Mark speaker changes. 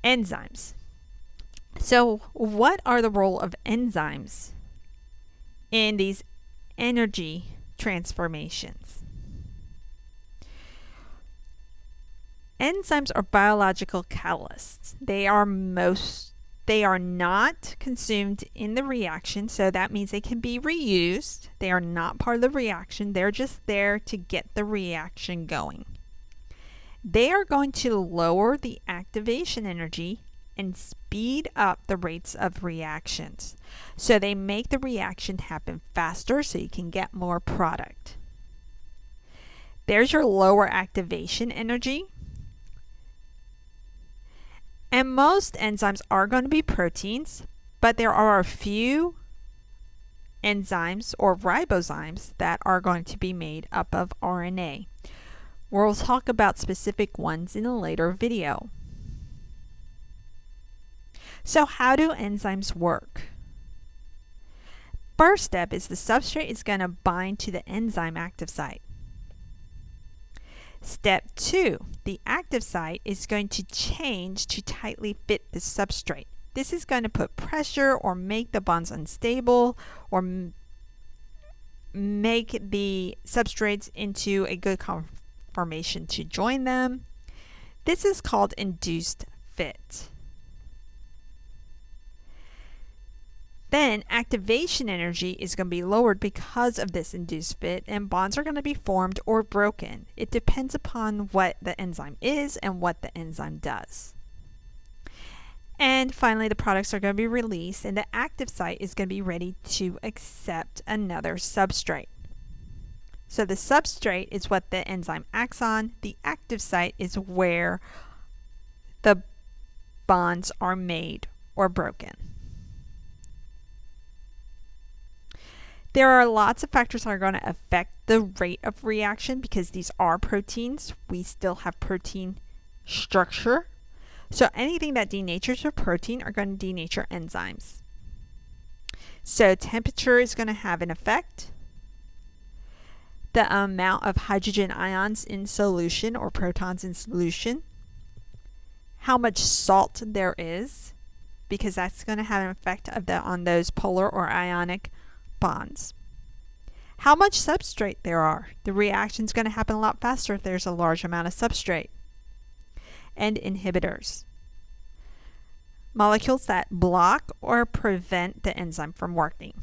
Speaker 1: Enzymes. So what are the role of enzymes in these energy transformations? Enzymes are biological catalysts. They are not consumed in the reaction, so that means they can be reused. They are not part of the reaction. They're just there to get the reaction going. They are going to lower the activation energy and speed up the rates of reactions. So they make the reaction happen faster so you can get more product. There's your lower activation energy. And most enzymes are going to be proteins, but there are a few enzymes or ribozymes that are going to be made up of RNA. We'll talk about specific ones in a later video. So how do enzymes work? First step is the substrate is going to bind to the enzyme active site. Step 2, the active site is going to change to tightly fit the substrate. This is going to put pressure or make the bonds unstable or make the substrates into a good conformation to join them. This is called induced fit. Then activation energy is going to be lowered because of this induced fit, and bonds are going to be formed or broken. It depends upon what the enzyme is and what the enzyme does. And finally, the products are going to be released, and the active site is going to be ready to accept another substrate. So the substrate is what the enzyme acts on. The active site is where the bonds are made or broken. There are lots of factors that are going to affect the rate of reaction because these are proteins. We still have protein structure. So anything that denatures a protein are going to denature enzymes. So temperature is going to have an effect. The amount of hydrogen ions in solution or protons in solution. How much salt there is, because that's going to have an effect on those polar or ionic bonds. How much substrate there are. The reaction is going to happen a lot faster if there's a large amount of substrate. And inhibitors. Molecules that block or prevent the enzyme from working.